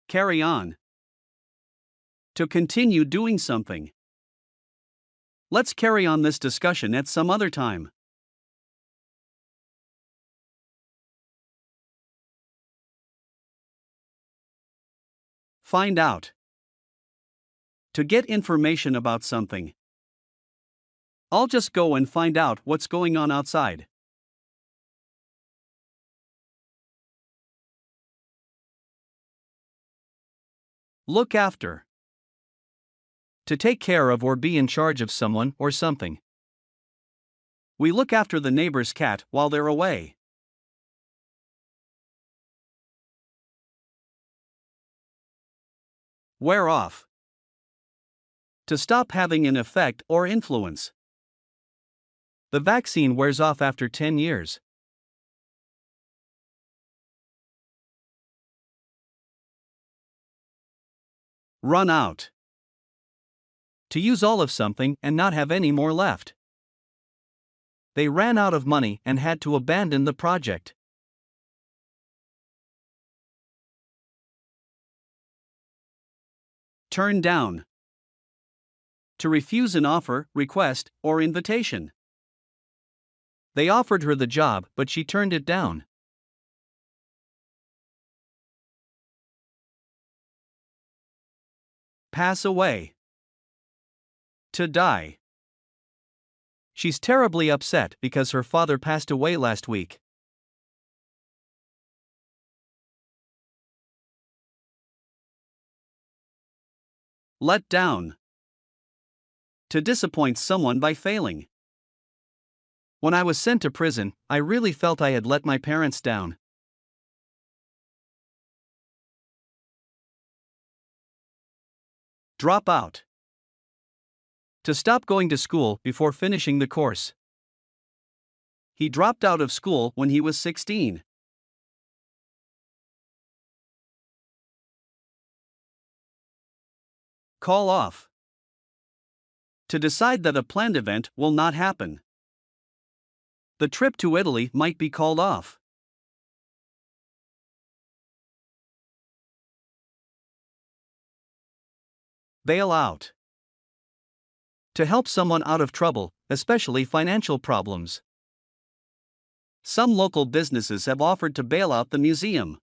Carry on. To continue doing something. Let's carry on this discussion at some other time. Find out. To get information about something. I'll just go and find out what's going on outside. Look after. To take care of or be in charge of someone or something. We look after the neighbor's cat while they're away. Wear off. To stop having an effect or influence. The vaccine wears off after 10 years. Run out. To use all of something and not have any more left. They ran out of money and had to abandon the project. Turn down. To refuse an offer, request, or invitation. They offered her the job, but she turned it down. Pass away. To die. She's terribly upset because her father passed away last week. Let down. To disappoint someone by failing. When I was sent to prison, I really felt I had let my parents down. Drop out. To stop going to school before finishing the course. He dropped out of school when he was 16. Call off. To decide that a planned event will not happen. The trip to Italy might be called off. Bail out. To help someone out of trouble, especially financial problems. Some local businesses have offered to bail out the museum.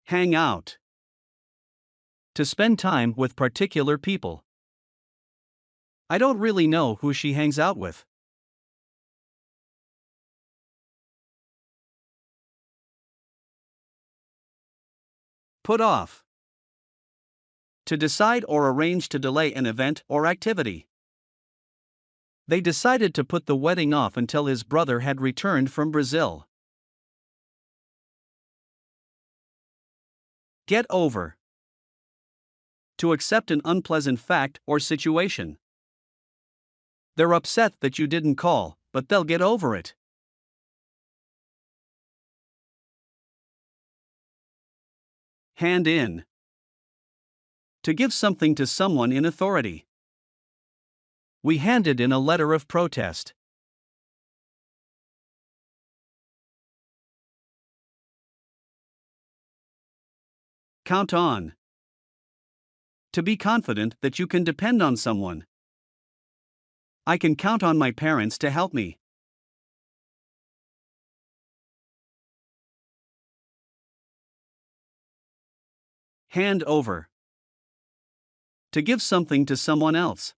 Hang out. To spend time with particular people. I don't really know who she hangs out with. Put off. To decide or arrange to delay an event or activity. They decided to put the wedding off until his brother had returned from Brazil. Get over. To accept an unpleasant fact or situation. They're upset that you didn't call, but they'll get over it. Hand in. To give something to someone in authority. We handed in a letter of protest. Count on. To be confident that you can depend on someone. I can count on my parents to help me. Hand over. To give something to someone else.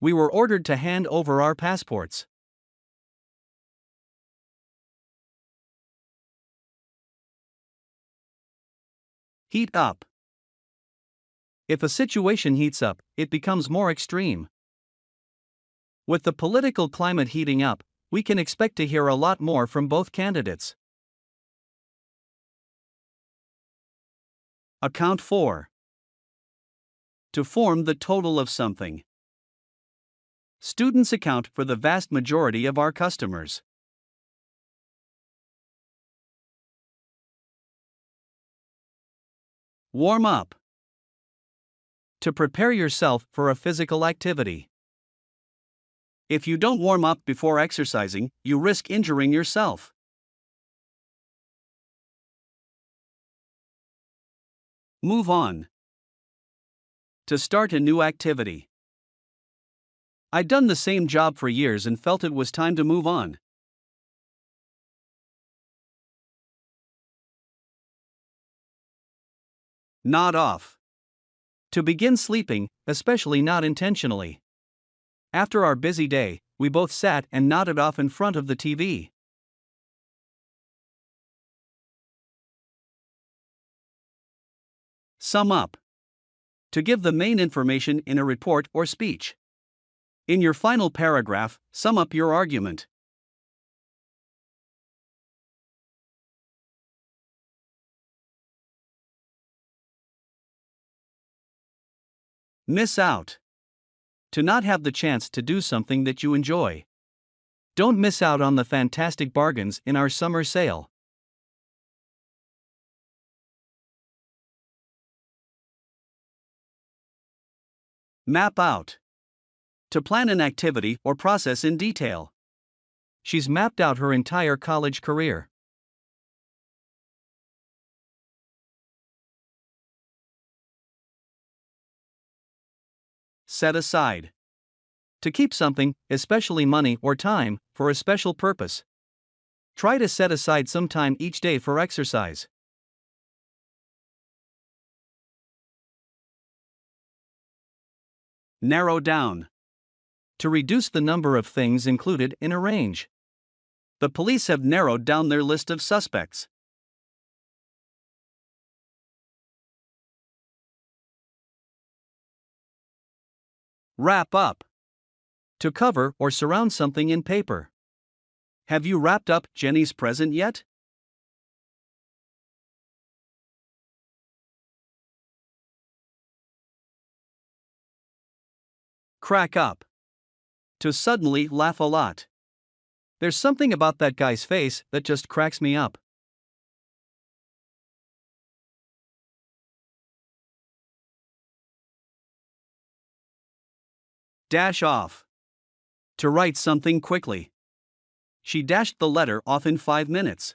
We were ordered to hand over our passports. Heat up. If a situation heats up, it becomes more extreme. With the political climate heating up, we can expect to hear a lot more from both candidates. Account for. To form the total of something. Students account for the vast majority of our customers. Warm up. To prepare yourself for a physical activity. If you don't warm up before exercising, you risk injuring yourself. Move on. To start a new activity. I'd done the same job for years and felt it was time to move on. Nod off. To begin sleeping, especially not intentionally. After our busy day, we both sat and nodded off in front of the TV. Sum up. To give the main information in a report or speech. In your final paragraph, sum up your argument. Miss out. To not have the chance to do something that you enjoy. Don't miss out on the fantastic bargains in our summer sale. Map out. To plan an activity or process in detail. She's mapped out her entire college career. Set aside. To keep something, especially money or time, for a special purpose. Try to set aside some time each day for exercise. Narrow down. To reduce the number of things included in a range. The police have narrowed down their list of suspects. Wrap up. To cover or surround something in paper. Have you wrapped up Jenny's present yet? Crack up. To suddenly laugh a lot. There's something about that guy's face that just cracks me up. Dash off. To write something quickly. She dashed the letter off in 5 minutes.